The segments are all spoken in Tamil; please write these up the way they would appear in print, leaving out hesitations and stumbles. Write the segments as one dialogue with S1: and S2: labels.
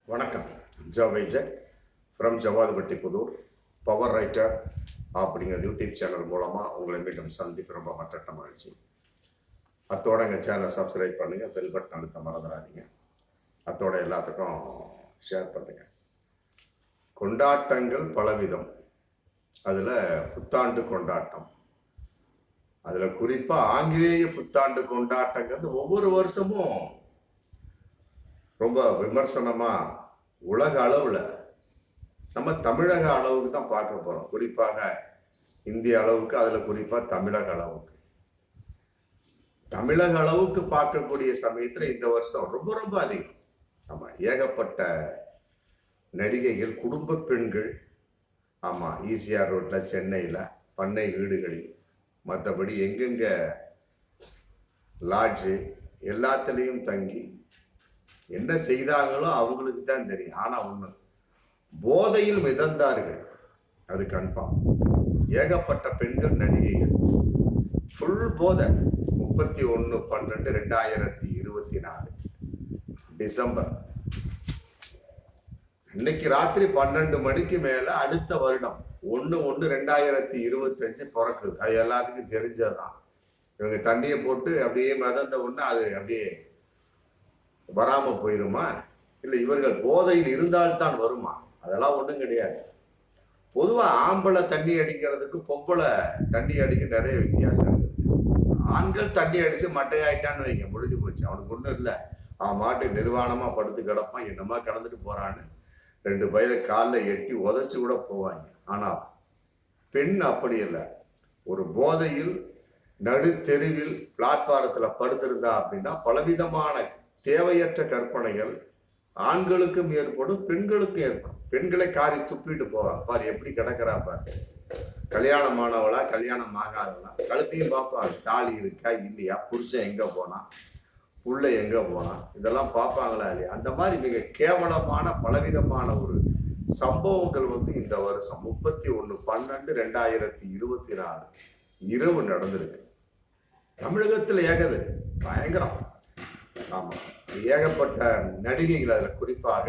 S1: வணக்கம். ஜவைஜக் from Javadupatti Pudur power writer அப்படிங்கிற யூடியூப் சேனல் மூலமாக உங்களை மீண்டும் சந்திப்பு ரொம்ப மற்ற மகிழ்ச்சி. அத்தோட எங்கள் சேனலை சப்ஸ்கிரைப் பண்ணுங்கள், பெல் பட்டன் அழுத்த மறந்துடாதீங்க. அத்தோட எல்லாத்துக்கும் ஷேர் பண்ணுங்க. கொண்டாட்டங்கள் பலவிதம், அதில் புத்தாண்டு கொண்டாட்டம், அதில் குறிப்பாக ஆங்கிலேய புத்தாண்டு கொண்டாட்டங்கிறது ஒவ்வொரு வருஷமும் ரொம்ப விமர்சனமாக உலக அளவில் நம்ம தமிழக அளவுக்கு தான் பார்க்க போகிறோம். குறிப்பாக இந்திய அளவுக்கு, அதில் குறிப்பாக தமிழக அளவுக்கு பார்க்கக்கூடிய சமயத்தில் இந்த வருஷம் ரொம்ப ரொம்ப அதிகம். ஆமாம், ஏகப்பட்ட நடிகைகள், குடும்ப பெண்கள், ஆமாம், ஈசிஆர் ரோட்டில், சென்னையில், பண்ணை வீடுகளில், மற்றபடி எங்கெங்க லாட்ஜு எல்லாத்துலேயும் தங்கி என்ன செய்தாங்களோ அவங்களுக்கு தான் தெரியும். ஆனால் ஒன்று, போதையில் மிதந்தார்கள், அது கன்ஃபார்ம். ஏகப்பட்ட பெண்கள் நடிகைகள் ஃபுல் போதை. 31/12/2024 டிசம்பர் இன்னைக்கு ராத்திரி 12 மணிக்கு மேல அடுத்த வருடம் 1/1/2025 பிறக்குது. அது எல்லாத்துக்கும் தெரிஞ்சதுதான். இவங்க தண்ணியை போட்டு அப்படியே மிதந்த ஒண்ணு அது அப்படியே வராம போயிருமா? இல்லை இவர்கள் போதையில் இருந்தால்தான் வருமா? அதெல்லாம் ஒன்றும் கிடையாது. பொதுவாக ஆம்பளை தண்ணி அடிக்கிறதுக்கு பொம்பளை தண்ணி அடிக்க நிறைய வித்தியாசம் இருக்குது. ஆண்கள் தண்ணி அடிச்சு மட்டையாயிட்டான்னு வைங்க, முடிஞ்சு போச்சு. அவனுக்கு ஒன்றும் இல்லை, அவன் மாட்டுக்கு நிர்வாணமா படுத்து கிடப்பான், என்னமா கடந்துட்டு போறான்னு 2 பயிரை காலில் எட்டி உதச்சு கூட போவாங்க. ஆனால் பெண் அப்படி இல்லை. ஒரு போதையில் நடு தெருவில் பிளாட்பாரத்தில் படுத்திருந்தா அப்படின்னா பலவிதமான தேவையற்ற கற்பனைகள் ஆண்களுக்கும் ஏற்படும், பெண்களுக்கும் ஏற்படும். பெண்களை காரி துப்பிட்டு போவாங்க. பாரு எப்படி கிடக்கிறா பாரு, கல்யாணம் ஆனவளா கல்யாணம் ஆகாதவளா, கழுத்தையும் பார்ப்பாங்க, தாலி இருக்கா இல்லையா, புருஷன் எங்க போனா, புள்ள எங்க போனா, இதெல்லாம் பார்ப்பாங்களா இல்லையா. அந்த மாதிரி மிக கேவலமான பலவிதமான ஒரு சம்பவங்கள் இந்த வருஷம் 31/12/2024 இரவு நடந்திருக்கு. தமிழகத்தில் ஏகது பயங்கரம். ஆமா, ஏகப்பட்ட நடிகைகள், அதுல குறிப்பாக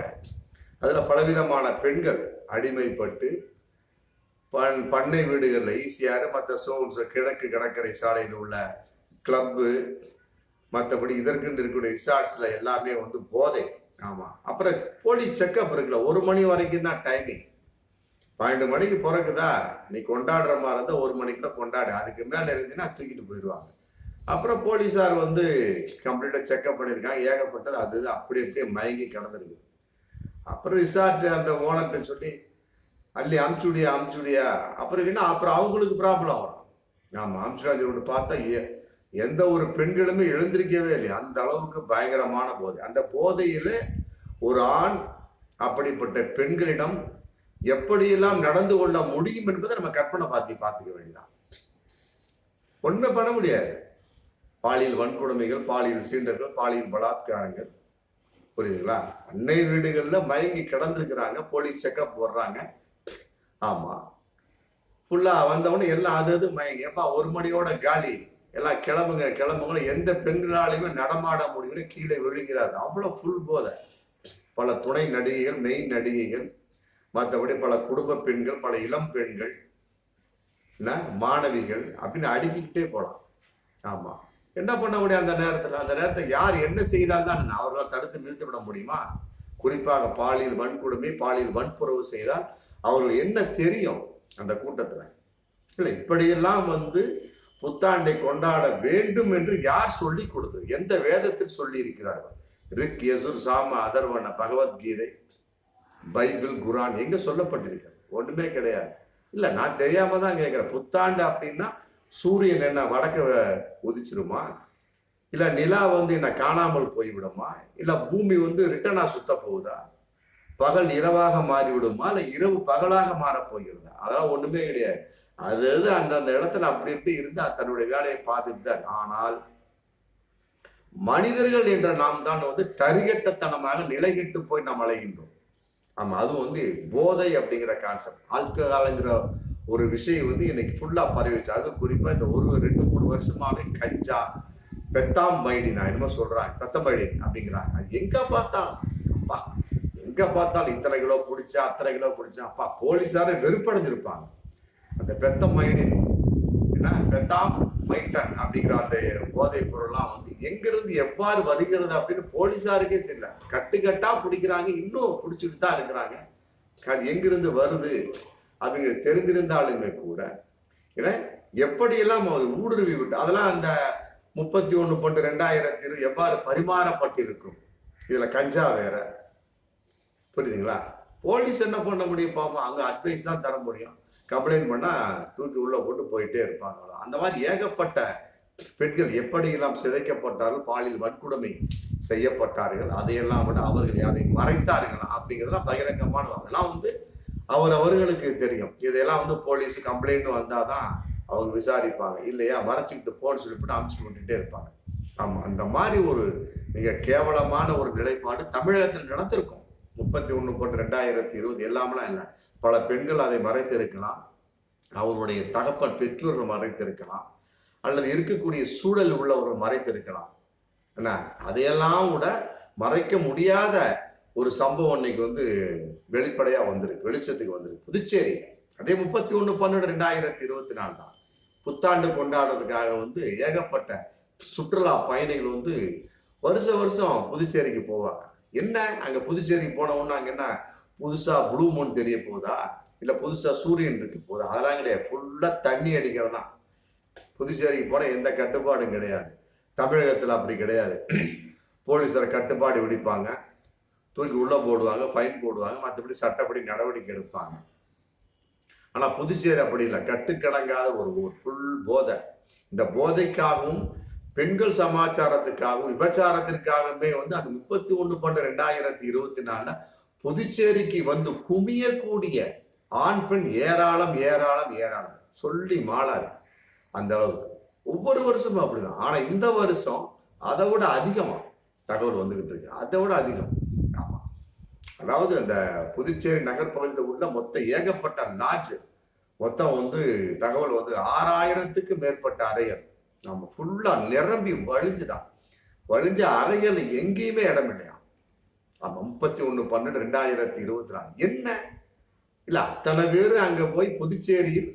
S1: அதுல பலவிதமான பெண்கள் அடிமைப்பட்டு பண்ணை வீடுகள்ல, ஈசிஆர் மற்ற சோன்ஸ், கிழக்கு கடற்கரை சாலையில் உள்ள கிளப்பு, மற்றபடி இதற்குன்னு இருக்கக்கூடிய ரிசார்ட்ஸ்ல எல்லாமே போதை. ஆமா, அப்புறம் போலீஸ் செக்அப் இருக்குல்ல, 1 மணி வரைக்கும் தான் டைமிங். 12 மணிக்கு பிறகுதா நீ கொண்டாடுற மாதிரி இருந்தா 1 மணிக்குள்ள கொண்டாடு, அதுக்கு மேல இருந்துச்சுன்னா தூக்கிட்டு போயிடுவாங்க. அப்புறம் போலீஸார் கம்ப்ளீட்டா செக்அப் பண்ணியிருக்காங்க. ஏகப்பட்டது அது அப்படி அப்படியே மயங்கி கிடந்திருக்கு. அப்புறம் ரிசார்ட் அந்த ஓனர்கிட்ட சொல்லி அள்ளி அமுச்சுடியா அப்புறம் அவங்களுக்கு ப்ராப்ளம் வரும். ஆமா, அமுச்சுடான்னு பார்த்தா எந்த ஒரு பெண்களுமே எழுந்திருக்கவே இல்லை. அந்த அளவுக்கு பயங்கரமான போதை. அந்த போதையில ஒரு ஆண் அப்படிப்பட்ட பெண்களிடம் எப்படியெல்லாம் நடந்து கொள்ள முடியும் என்பதை நம்ம கற்பனை பார்த்துக்க வேண்டியதான். ஒண்ணுமே பண்ண முடியாது. பாலியல் வன்கொடுமைகள், பாலியல் சீண்டர்கள், பாலியல் பலாத்காரங்கள், புரியுதுங்களா? அன்னை வீடுகள்ல மயங்கி கிடந்திருக்கிறாங்க, போலீஸ் செக்அப் போடுறாங்க. ஆமா, ஃபுல்லா வந்தவொடனே எல்லாம் அது மயங்கி, எப்பா 1 மணியோட காலி, எல்லாம் கிளம்புங்க, எந்த பெண்களாலையுமே நடமாட முடியும்னு கீழே விழுகிறாரு. அவ்வளவு ஃபுல் போதை. பல துணை நடிகைகள், மெயின் நடிகைகள், மற்றபடி பல குடும்ப பெண்கள், பல இளம் பெண்கள், மாணவிகள் அப்படின்னு அடுக்கிக்கிட்டே போலாம். ஆமா, என்ன பண்ண முடியும் அந்த நேரத்துல யார் என்ன செய்தால்தான் அவர்களால் தடுத்து நிறுத்தி விட முடியுமா? குறிப்பாக பாலியல் வன்கொடுமை, பாலியல் வன்புறவு செய்தால் அவர்கள் என்ன தெரியும் அந்த கூட்டத்துல? இல்லை, இப்படியெல்லாம் புத்தாண்டை கொண்டாட வேண்டும் என்று யார் சொல்லி கொடுத்தது? எந்த வேதத்தில் சொல்லி இருக்கிறார்கள்? ரிக், யசுர், சாம, அதர்வன, பகவத்கீதை, பைபிள், குரான் எங்க சொல்லப்பட்டிருக்கிறது? ஒண்ணுமே கிடையாது. இல்ல, நான் தெரியாம தான் கேட்கிறேன். புத்தாண்டு அப்படின்னா சூரியன் என்ன வடக்க உதிச்சிருமா? இல்ல நிலா என்ன காணாமல் போய்விடுமா? இல்ல பூமி ரிட்டர்னா சுத்த போகுதா? பகல் இரவாக மாறிவிடுமா? இல்ல இரவு பகலாக மாற போகிறதா? அதெல்லாம் ஒண்ணுமே கிடையாது. அது அந்தந்த இடத்துல அப்படி இப்படி இருந்து தன்னுடைய வேலையை பார்த்துட்டு தான். ஆனால் மனிதர்கள் என்ற நாம் தான் தரிகட்டத்தனமாக நிலைகெட்டு போய் நாம் அலைகின்றோம். ஆமா, அது போதை அப்படிங்கிற கான்செப்ட், ஆல்கஹால்ங்கிற ஒரு விஷயம் இன்னைக்கு ஃபுல்லா பரவிச்சு. அது குறிப்பா இந்த 2-3 வருஷமாவே கஞ்சா, பெத்தாம்பைடின், என்னமோ சொல்றாங்க, பெத்தம்பைடின் அப்படிங்கிறாங்க. அது எங்க பார்த்தா அப்பா, எங்க எங்க பார்த்தாலும் இத்தனை கிலோ பிடிச்சா அத்தனை கிலோ பிடிச்சா. அப்பா போலீஸாரே வெறுப்படைஞ்சிருப்பாங்க. அந்த பெத்தமைனின் பெத்தாம் மைட்டன் அப்படிங்கிற அந்த போதைப் பொருள்லாம் வந்து எங்கிருந்து எவ்வாறு வருகிறது அப்படின்னு போலீஸாருக்கே தெரியல. கட்டுக்கட்டா பிடிக்கிறாங்க, இன்னும் பிடிச்சிட்டு தான் இருக்கிறாங்க. அது எங்கிருந்து வருது அவங்க தெரிந்திருந்தாலுமே கூட எப்படியெல்லாம் ஊடுருவி விட்டு அதெல்லாம் அந்த 31.2020 எவ்வாறு பரிமாறப்பட்டிருக்கும். இதுல கஞ்சா வேற, புரியுதுங்களா? போலீஸ் என்ன பண்ண முடியும் பாப்போம், அங்க அட்வைஸ் தான் தர முடியும். கம்ப்ளைண்ட் பண்ணா தூக்கி உள்ள போட்டு போயிட்டே இருப்பாங்க. அந்த மாதிரி ஏகப்பட்ட பெண்கள் எப்படியெல்லாம் சிதைக்கப்பட்டார்கள், பாலியல் வன்கொடுமை செய்யப்பட்டார்கள், அதையெல்லாம் விட அவர்கள் அதை மறைத்தார்கள் அப்படிங்கிறதுலாம் பகிரங்கமான அதெல்லாம் வந்து அவர்களுக்கு தெரியும். இதெல்லாம் வந்து போலீஸ் கம்ப்ளைண்ட் வந்தாதான் அவங்க விசாரிப்பாங்க. இல்லையா மறைச்சிக்கிட்டு போன்னு சொல்லிவிட்டு அமுச்சு விட்டுட்டே இருப்பாங்க. ஆமா, அந்த மாதிரி ஒரு மிக கேவலமான ஒரு நிலைப்பாடு தமிழகத்தில் நடந்திருக்கும். 31.2020 எல்லாமெல்லாம் இல்லை. பல பெண்கள் அதை மறைத்திருக்கலாம், அவருடைய தகப்பன் பெற்றோர்கள் மறைத்திருக்கலாம், அல்லது இருக்கக்கூடிய சூழல் உள்ளவர்கள் மறைத்திருக்கலாம். என்ன அதையெல்லாம் கூட மறைக்க முடியாத ஒரு சம்பவம் இன்னைக்கு வந்து வெளிப்படையா வந்திருக்கு, வெளிச்சத்துக்கு வந்திருக்கு. புதுச்சேரி அதே 31/12/2024 தான் புத்தாண்டு கொண்டாடுறதுக்காக வந்து ஏகப்பட்ட சுற்றுலா பயணிகள் வந்து வருஷம் புதுச்சேரிக்கு போவாங்க. என்ன அங்க புதுச்சேரிக்கு போனவொன்னு அங்க என்ன புதுசா ப்ளூ மூன் தெரிய போகுதா, இல்ல புதுசா சூரியன் இருக்கு போகுதா? அதெல்லாம் கிடையாது. ஃபுல்லா தண்ணி அடிக்கிறதா. புதுச்சேரிக்கு போன எந்த கட்டுப்பாடும் கிடையாது. தமிழகத்துல அப்படி கிடையாது. போலீஸார் கட்டுப்பாடு விதிப்பாங்க, தூக்கி உள்ள போடுவாங்க, ஃபைன் போடுவாங்க, மற்றபடி சட்டப்படி நடவடிக்கை எடுப்பாங்க. ஆனா புதுச்சேரி அப்படி இல்லை. கட்டுக்கடங்காத ஒரு ஃபுல் போதை. இந்த போதைக்காகவும் பெண்கள் சமாச்சாரத்துக்காகவும் விபச்சாரத்திற்காகவே வந்து அது 31/2024 புதுச்சேரிக்கு வந்து குமியக்கூடிய ஆண் பெண் ஏராளம் ஏராளம் ஏராளம் சொல்லி மாளாது அந்த அளவுக்கு. ஒவ்வொரு வருஷமும் அப்படிதான். ஆனா இந்த வருஷம் அதை விட அதிகமா தகவல் வந்துகிட்டு இருக்கு, அதை விட அதிகம். ஆமா, அதாவது அந்த புதுச்சேரி நகர்பகுதியில் உள்ள மொத்த ஏகப்பட்ட லாட்ஜ் மொத்தம் வந்து தகவல் வந்து 6000க்கு மேற்பட்ட அறைகள் நம்ம ஃபுல்லா நிரம்பி வழிஞ்சுதான். வழிஞ்ச அறைகள் எங்கேயுமே இடம் இல்லையா. ஆமா, 31/12/2024 என்ன இல்ல அத்தனை பேரு அங்க போய் புதுச்சேரியில்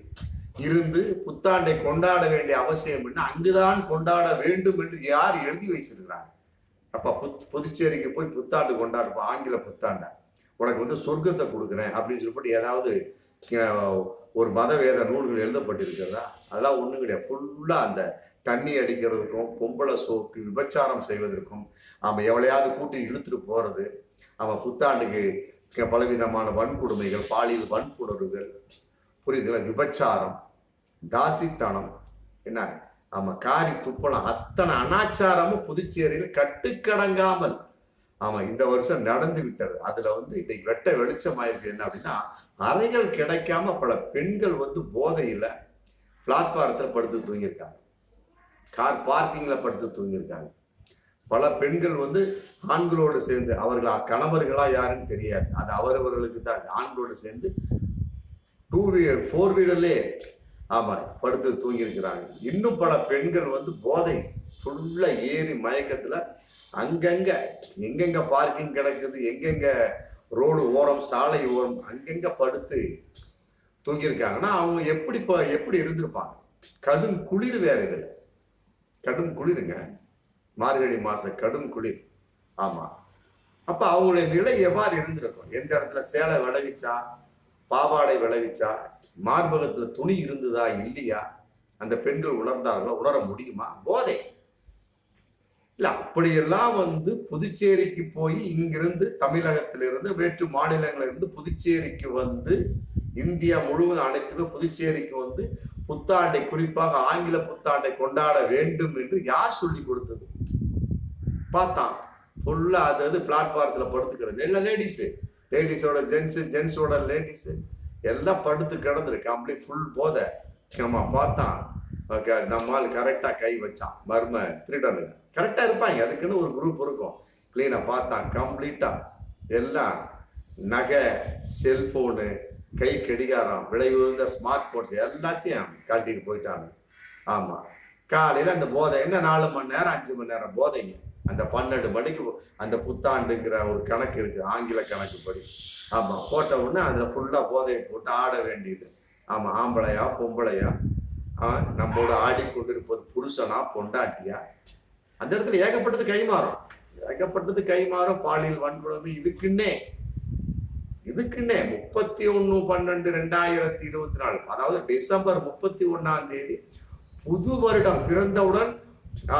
S1: இருந்து புத்தாண்டை கொண்டாட வேண்டிய அவசியம் என்ன, அங்குதான் கொண்டாட வேண்டும் என்று யார் எழுதி வச்சிருக்கிறாங்க? அப்ப புதுச்சேரிக்கு போய் புத்தாண்டு கொண்டாடுப்பா, ஆங்கில புத்தாண்ட உனக்கு வந்து சொர்க்கத்தை கொடுக்குறேன் அப்படின்னு சொல்லிட்டு ஏதாவது ஒரு மதவேத நூல்கள் எழுதப்பட்டிருக்கிறதா? அதெல்லாம் ஒண்ணும் கிடையாது. ஃபுல்லா அந்த தண்ணி அடிக்கிறதுக்கும், பொம்பளை சோக்கு, விபச்சாரம் செய்வதற்கும், அவன் எவளையாவது கூட்டி இழுத்துட்டு போறது, அவன் புத்தாண்டுக்கு பலவிதமான வன்கொடுமைகள், பாலியல் வன்புணர்வுகள், புரியுதுல, விபச்சாரம், தாசித்தனம், என்ன ஆமா காரி துப்பலாம், அத்தனை அனாச்சாரமும் புதுச்சேரியில் கட்டுக்கடங்காமல் ஆமா இந்த வருஷம் நடந்து விட்டது. அதுல வந்து இன்னைக்கு வெட்ட வெளிச்சமாயிருக்கு. என்ன அப்படின்னா அறைகள் கிடைக்காம பல பெண்கள் வந்து போதையில பிளாட்பாரத்துல படுத்து தூங்கியிருக்காங்க, கார் பார்க்கிங்ல படுத்து தூங்கியிருக்காங்க. பல பெண்கள் வந்து ஆண்களோடு சேர்ந்து, அவர்களா கணவர்களா யாருன்னு தெரியாது, அது அவரவர்களுக்கு தான், ஆண்களோடு சேர்ந்து 4 வீலர்லயே ஆமா படுத்து தூங்கி இருக்கிறாங்க. இன்னும் பல பெண்கள் வந்து போதை ஃபுல்லா ஏறி மயக்கத்துல அங்கங்க எங்கெங்க பார்க்கிங் கிடக்குது, எங்கெங்க ரோடு ஓரம், சாலை ஓரம், அங்கங்க படுத்து தூங்கியிருக்காங்கன்னா அவங்க எப்படி இருந்திருப்பாங்க? கடும் குளிர் வேற, இதுல கடும் குளிருங்க, மார்கழி மாசம் கடும் குளிர். ஆமா, அப்ப அவங்களுடைய நிலை எவ்வாறு இருந்திருக்கும்? எந்த இடத்துல சேலை விளைவிச்சா, பாவாடை விளைவிச்சா, மார்பகத்துல துணி இருந்ததா இல்லையா, அந்த பெண்கள் உணர்ந்தார்களா? உணர முடியுமா? போதை இல்ல. அப்படியெல்லாம் வந்து புதுச்சேரிக்கு போய் இங்கிருந்து தமிழகத்திலிருந்து வேற்று மாநிலங்களிலிருந்து புதுச்சேரிக்கு வந்து, இந்தியா முழுவதும் அனைத்துமே புதுச்சேரிக்கு வந்து புத்தாண்டை, குறிப்பாக ஆங்கில புத்தாண்டை கொண்டாட வேண்டும் என்று யார் சொல்லி கொடுத்தது? பார்த்தான் ஃபுல்லா அது பிளாட்பாரத்துல படுத்துக்கிறது எல்லாம் லேடிஸோட ஜென்ஸோட லேடிஸ் எல்லாம் படுத்து கிடந்துருக்கு, கம்ப்ளீட் ஃபுல் போதை. நம்ம பார்த்தான் நம்மால் கரெக்டா கை வச்சான். மர்ம திருடனு கரெக்டா இருப்பாங்க, அதுக்குன்னு ஒரு குரூப் இருக்கும். கிளீனா பார்த்தான், கம்ப்ளீட்டா எல்லாம் நகை, செல்போனு, கை கடிகாரம், விலை உயர்ந்த ஸ்மார்ட் போன்ஸ் எல்லாத்தையும் காட்டிட்டு போயிட்டாங்க. ஆமா, காலையில அந்த போதை என்ன 4 மணி நேரம் 5 மணி நேரம் போதைங்க. அந்த 12 மணிக்கு அந்த புத்தாண்டுங்கிற ஒரு கணக்கு இருக்கு, ஆங்கில கணக்குப்படி. ஆமா, போட்ட உடனே அதுல ஃபுல்லா போதையை போட்டு ஆட வேண்டியது. ஆமா, ஆம்பளையா பொம்பளையா, நம்மோட ஆடிக்கொண்டிருப்பது புருஷனா பொண்டாட்டியா, அந்த இடத்துல ஏகப்பட்டது கைமாறும், ஏகப்பட்டது கைமாறும். பாலியல் வன்கொடுமை இதுக்குன்னே 31/12/2024, அதாவது டிசம்பர் 31 புது வருடம் பிறந்தவுடன்,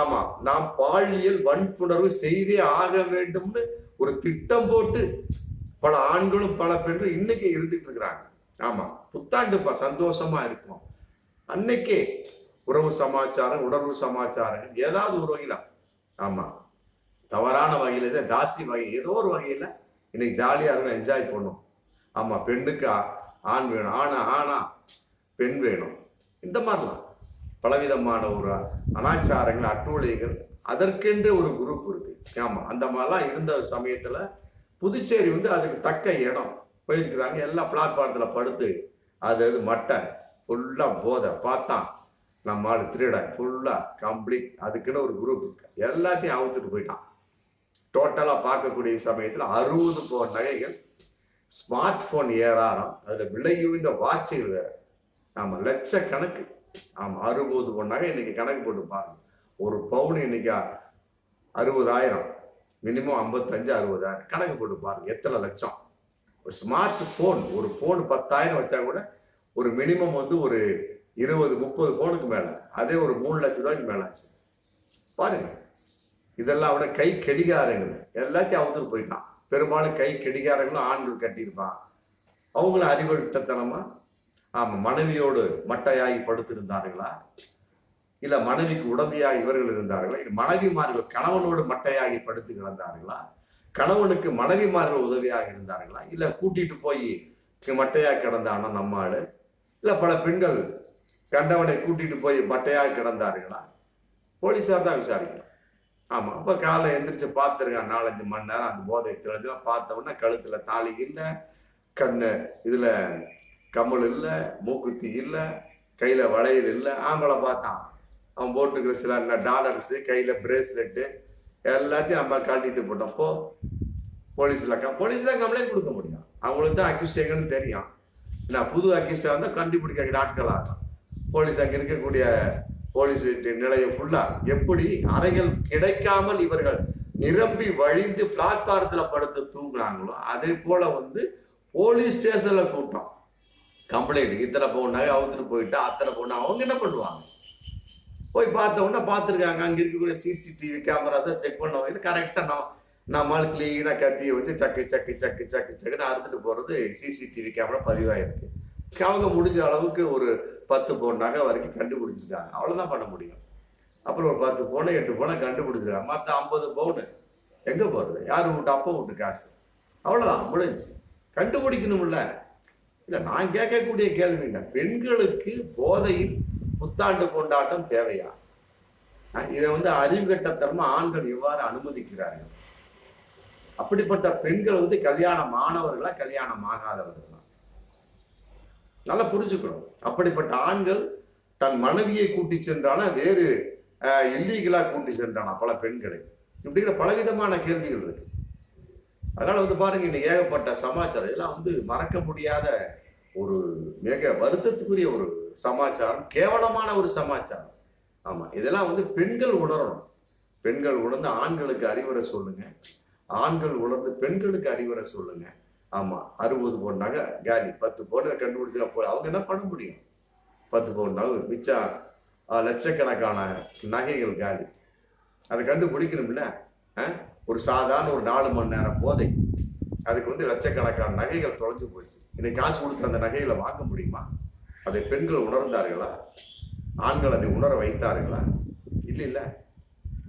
S1: ஆமா, நாம் பாலியல் வன்புணர்வு செய்தே ஆக வேண்டும்னு ஒரு திட்டம் போட்டு பல ஆண்களும் பல பெண்களும் இன்னைக்கு இருந்துட்டு இருக்கிறாங்க. ஆமா, புத்தாண்டு சந்தோஷமா இருக்கும். அன்னைக்கே உறவு சமாச்சாரம், உணர்வு சமாச்சாரம் ஏதாவது ஒரு வகையில, ஆமா, தவறான வகையில, தாசி வகை, ஏதோ ஒரு வகையில இன்னைக்கு ஜாலியா இருக்கும், என்ஜாய் பண்ணும். ஆமா, பெண்ணுக்கு ஆண் வேணும், ஆனா பெண் வேணும். இந்த மாதிரிலாம் பலவிதமான ஒரு அனாச்சாரங்கள், அட்டூழியங்கள், அதற்கென்று ஒரு குரூப் இருக்கு. ஆமா, அந்த மாதிரிலாம் இருந்த சமயத்துல புதுச்சேரி அதுக்கு தக்க இடம் போயிருக்கிறாங்க. எல்லாம் பிளாட்பாரத்துல படுத்து, அது மட்டை ஃபுல்லா போதை, பார்த்தா நம்ம ஆளு திருட ஃபுல்லா கம்ப்ளீட். அதுக்குன்னு ஒரு குரூப் இருக்கு, எல்லாத்தையும் அவுத்துட்டு போயிட்டான். டோட்டலா பார்க்கக்கூடிய சமயத்துல 60 பவுன் நகைகள், ஸ்மார்ட் போன் ஏராளம், அதுல விலை உயர்ந்த வாட்சுகள் வேற. ஆமா, லட்சக்கணக்கு. ஆமா, 60 பவுன் நகை இன்னைக்கு கணக்கு போட்டு பாருங்க. ஒரு பவுன் இன்னைக்கு 60,000, மினிமம் 55-60,000 கணக்கு போட்டு பாருங்க, எத்தனை லட்சம். ஒரு ஸ்மார்ட் போன், ஒரு போன் 10,000 வச்சா கூட ஒரு மினிமம் ஒரு 20-30 போனுக்கு மேல, அதே ஒரு 3 லட்சம் ரூபாய்க்கு மேல ஆச்சு பாருங்க. இதெல்லாம் விட கை கெடிகாரங்கள் எல்லாத்தையும் அவுத்துட்டு போயிட்டான். பெரும்பாலும் கை கெடிகாரங்களும் ஆண்கள் கட்டியிருப்பான். அவங்களும் அறிவுட்டத்தனமா, ஆமா, மனைவியோடு மட்டையாகி படுத்திருந்தார்களா, இல்ல மனைவிக்கு உடந்தையாக இவர்கள் இருந்தார்களா, இல்ல மனைவிமார்கள் கணவனோடு மட்டையாகி படுத்து கிடந்தார்களா, கணவனுக்கு மனைவிமார்கள் உதவியாக இருந்தார்களா, இல்ல கூட்டிட்டு போய் மட்டையாக கிடந்தானா நம்ம ஆளு, இல்ல பல பெண்கள் கண்டவனை கூட்டிட்டு போய் மட்டையாக கிடந்தார்களா, போலீஸார் தான் விசாரிக்கணும். ஆமா, அப்ப காலை எந்திரிச்சு பார்த்துருக்கான் 4-5 மணி நேரம். அந்த போதை தெளிஞ்சு பார்த்த உடனே கழுத்துல தாலி இல்லை, கண்ணு இதுல கம்மல் இல்லை, மூக்குத்தி இல்லை, கையில வளையல் இல்லை. ஆம்பளை பார்த்தான், அவன் போட்டுக்கிற சில டாலர்ஸ், கையில பிரேஸ்லெட்டு எல்லாத்தையும் நம்ம கழட்டிட்டு போட்டப்போ போலீஸ்ல தான் கம்ப்ளைண்ட் கொடுக்க முடியும். அவங்களுக்கு தான் அக்யூஸ்ட் எங்கன்னு தெரியும். நான் புது அக்யூஸ்டா இருந்தா கண்டுபிடிக்கிற ஆட்கள் ஆகும். போலீஸ் அங்க இருக்கக்கூடிய போலீஸ் நிலையம் ஃபுல்லா எப்படி அறைகள் கிடைக்காமல் இவர்கள் நிரம்பி வழிந்து பிளாட்பாரத்துல படுத்து தூங்குறாங்களோ, அதே போல போலீஸ் ஸ்டேஷன்ல கூட்டம் கம்ப்ளைண்ட், இத்தனை பவுனாக அவுத்துட்டு போயிட்டா, அத்தனை பவுனா. அவங்க என்ன பண்ணுவாங்க, போய் பார்த்த உடனே பார்த்துருக்காங்க. அங்க இருக்கக்கூடிய சிசிடிவி கேமராஸை செக் பண்ணவங்க கரெக்டா நம்மால் கிளீனா கத்தியை வச்சு சக்கு சக்கு சக்கு சக்கு சக்குன்னு அறுத்துட்டு போறது சிசிடிவி கேமரா பதிவாயிருக்கு. அவங்க முடிஞ்ச அளவுக்கு ஒரு 10 பவுன் நகை வரைக்கும் கண்டுபிடிச்சிருக்காங்க. அவ்வளவுதான் பண்ண முடியும். அப்புறம் ஒரு 10 பவுன் 8 பவுனை கண்டுபிடிச்சிருக்காங்க. மற்ற 50 பவுன் எங்க போறது, யாரு விட்டு அப்ப விட்டு காசு, அவ்வளவுதான் முடிஞ்சு. கண்டுபிடிக்கணும்ல. இல்ல, நான் கேட்கக்கூடிய கேள்வி என்ன, பெண்களுக்கு போதையில் புத்தாண்டு கொண்டாட்டம் தேவையா? இதை அறிவு கட்டத்தனமா ஆண்கள் எவ்வாறு அனுமதிக்கிறார்கள்? அப்படிப்பட்ட பெண்கள் கல்யாணம் ஆனவர்களா கல்யாணம் ஆகாதவர்களா நல்லா புரிஞ்சுக்கணும். அப்படிப்பட்ட ஆண்கள் தன் மனைவியை கூட்டி சென்றானா, வேறு இல்லீகலா கூட்டி சென்றானா பல பெண்களை? இப்படிங்கிற பலவிதமான கேள்விகள் இருக்கு. அதனால பாருங்க, இன்னைக்கு ஏகப்பட்ட சமாச்சாரம், இதெல்லாம் மறக்க முடியாத ஒரு மிக வருத்தத்துக்குரிய ஒரு சமாச்சாரம், கேவலமான ஒரு சமாச்சாரம். ஆமா, இதெல்லாம் பெண்கள் உணரணும். பெண்கள் உணர்ந்து ஆண்களுக்கு அறிவுரை சொல்லுங்க, ஆண்கள் உணர்ந்து பெண்களுக்கு அறிவுரை சொல்லுங்க. ஆமா, 60 பவுன் நகை காலி, 10 பவுன் கண்டுபிடிச்சா போல அவங்க என்ன பண்ண முடியும்? 10 பவுன் நகை மிச்சம், லட்சக்கணக்கான நகைகள் காலி. அதை கண்டுபிடிக்கணும்ல. ஒரு சாதாரண ஒரு 4 மணி நேரம் போதை, அதுக்கு லட்சக்கணக்கான நகைகள் தொலைஞ்சு போயிடுச்சு. இன்னைக்கு காசு கொடுத்து அந்த நகைகளை வாங்க முடியுமா? அதை பெண்கள் உணர்ந்தார்களா? ஆண்கள் அதை உணர வைத்தார்களா? இல்ல.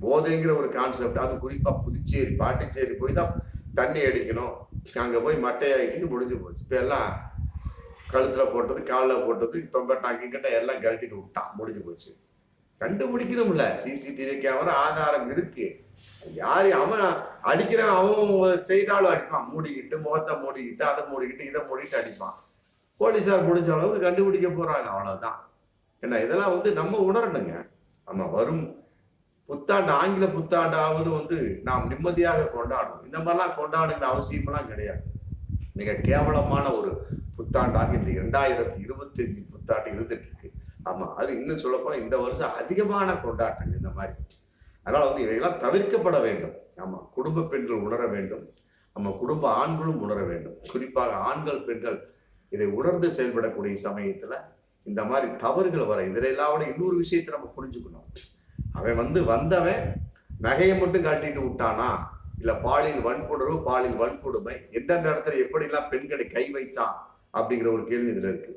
S1: போதைங்கிற ஒரு கான்செப்ட், அது குறிப்பா புதுச்சேரி பாண்டிச்சேரி போய் தான் தண்ணி அடிக்கணும், அங்க போய் மட்டையாகிட்டு முடிஞ்சு போச்சு. இப்ப எல்லாம் கழுத்துல போட்டது, காலில் போட்டது, தொங்கட்டாங்கிட்ட எல்லாம் கழட்டிட்டு விட்டான், முடிஞ்சு போச்சு. கண்டுபிடிக்கணும்ல. சிசிடிவி கேமரா ஆதாரம் இருக்கு. யாரு அவன் அடிக்கிறான், அவன் செய்தாலும் அடிப்பான், மூடிக்கிட்டு, முகத்தை மூடிக்கிட்டு, அதை மூடிக்கிட்டு, இதை மூடிட்டு அடிப்பான். போலீஸார் முடிஞ்ச அளவுக்கு கண்டுபிடிக்க போறாங்க, அவ்வளவுதான். ஏன்னா இதெல்லாம் நம்ம உணரணுங்க. நம்ம வரும் புத்தாண்டு, ஆங்கில புத்தாண்டாவது வந்து நாம் நிம்மதியாக கொண்டாடணும். இந்த மாதிரிலாம் கொண்டாடுகிற அவசியமெல்லாம் கிடையாது. மிக கேவலமான ஒரு புத்தாண்டாக இந்த 2025 புத்தாண்டு இருந்துட்டு இருக்கு. ஆமா, அது இன்னும் சொல்ல போனா இந்த வருஷம் அதிகமான கொண்டாட்டங்கள் இந்த மாதிரி. அதனால வந்து இவையெல்லாம் தவிர்க்கப்பட வேண்டும். ஆமா, குடும்ப பெண்கள் உணர வேண்டும். நம்ம குடும்ப ஆண்களும் உணர வேண்டும். குறிப்பாக ஆண்கள் பெண்கள் இதை உணர்ந்து செயல்படக்கூடிய சமயத்துல இந்த மாதிரி தவறுகள் வர இதுல எல்லாம் இன்னொரு விஷயத்தை நம்ம புரிஞ்சுக்கணும். அவன் வந்து வந்தவன் நகையை மட்டும் காட்டிட்டு விட்டானா, இல்ல பாலியல் வன்புணர்வு, பாலியல் வன்கொடுமை எந்தெந்த இடத்துல எப்படி எல்லாம் பெண்களை கை வைத்தான் அப்படிங்கிற ஒரு கேள்வி இதுல இருக்கு.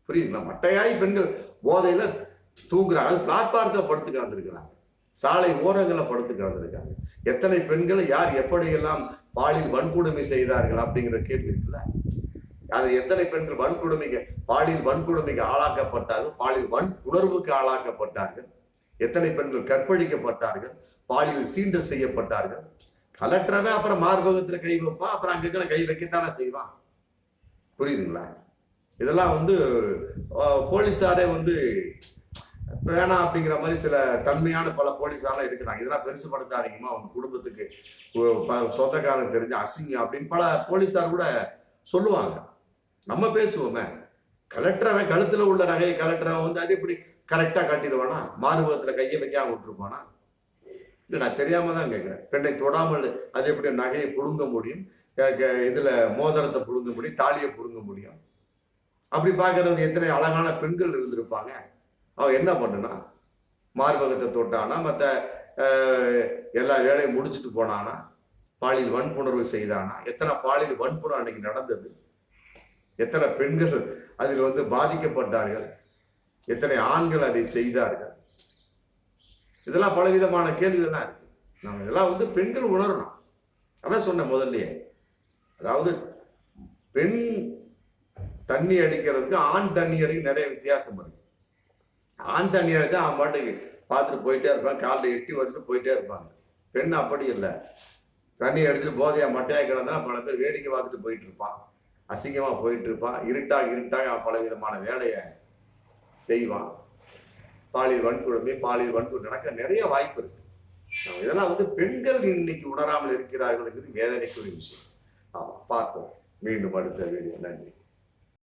S1: புரியுதுங்களா? மட்டையாய் பெண்கள் போதையில தூங்குறாங்க, பிளாட்பாரத்துல படுத்து கிடந்திருக்கிறாங்க, சாலை ஓரங்களை படுத்து கிடந்திருக்காங்க. எத்தனை பெண்களை யார் எப்படியெல்லாம் பாலியல் வன்கொடுமை செய்தார்கள் அப்படிங்கிற கேள்வி இருக்குல்ல. அது எத்தனை பெண்கள் வன்கொடுமைக்கு, பாலியல் வன்கொடுமைக்கு ஆளாக்கப்பட்டார்கள், பாலியல் வன்புணர்வுக்கு ஆளாக்கப்பட்டார்கள், எத்தனை பெண்கள் கற்பழிக்கப்பட்டார்கள், பாலியல் சீண்டல் செய்யப்பட்டார்கள். கலெக்டரவே அப்புறம் மார்பகத்துல கை வைப்பான், அப்புறம் அங்கே கை வைக்கத்தானே செய்வான். புரியுதுங்களா? இதெல்லாம் வந்து போலீஸாரே வந்து வேணாம் அப்படிங்கிற மாதிரி சில தன்மையான பல போலீஸாரெல்லாம் இருக்கிறாங்க. இதெல்லாம் பெருசுபடுத்தாதீங்கம்மா, அவங்க குடும்பத்துக்கு சொந்தக்காரங்க தெரிஞ்ச அசிங்கம் அப்படின்னு பல போலீஸார் கூட சொல்லுவாங்க. நம்ம பேசுவோமே, கலெக்டரவை கழுத்துல உள்ள நகையை கலெக்டரவை வந்து அது எப்படி கரெக்டா காட்டிடுவானா? மார்பகத்துல கையை வைக்காம விட்டுருப்பானா? இல்லை, நான் தெரியாம தான் கேட்கிறேன். பெண்ணை தொடாமல் அது எப்படி நகையை புடுங்க முடியும்? இதுல மோதிரத்தை புடுங்க முடியும், தாலியை புடுங்க முடியும்? அப்படி பார்க்கறது எத்தனை அழகான பெண்கள் இருந்திருப்பாங்க. அவன் என்ன பண்ணுனா, மார்பகத்தை தொட்டானா, மற்ற எல்லா வேலையும் முடிச்சுட்டு போனானா, பாலியல் வன்புணர்வு செய்தானா? எத்தனை பாலியல் வன்புணர்வு அன்னைக்கு நடந்தது? எத்தனை பெண்கள் அதில் வந்து பாதிக்கப்பட்டார்கள்? எத்தனை ஆண்கள் அதை செய்தார்கள்? இதெல்லாம் பலவிதமான கேள்விகள்லாம் இருக்கு. நம்ம இதெல்லாம் வந்து பெண்கள் உணரணும். அதான் சொன்னேன் முதல்லயே. அதாவது பெண் தண்ணி அடிக்கிறதுக்கு ஆண் தண்ணி அடிக்க நிறைய வித்தியாசம் இருக்கு. ஆண் தண்ணி அடிச்சா அவன் பாட்டுக்கு பார்த்துட்டு போயிட்டே இருப்பான், காலில் எட்டி வச்சுட்டு போயிட்டே இருப்பாங்க. பெண் அப்படி இல்லை. தண்ணி அடிச்சுட்டு போதையா மட்டையா கிடந்தா பல பேர் வேடிக்கை பார்த்துட்டு போயிட்டு இருப்பான், அசிங்கமா போயிட்டு இருப்பான், இருட்டாக அவன் பலவிதமான வேலையை செய்வான். பாலியல் வன்கொடுமை நடக்க நிறைய வாய்ப்பு இருக்கு. இதெல்லாம் வந்து பெண்கள் இன்னைக்கு உணராமல் இருக்கிறார்கள் என்பது வேதனைக்குரிய விஷயம். பார்ப்போம் மீண்டும் அடுத்த வீடியோ. நன்றி.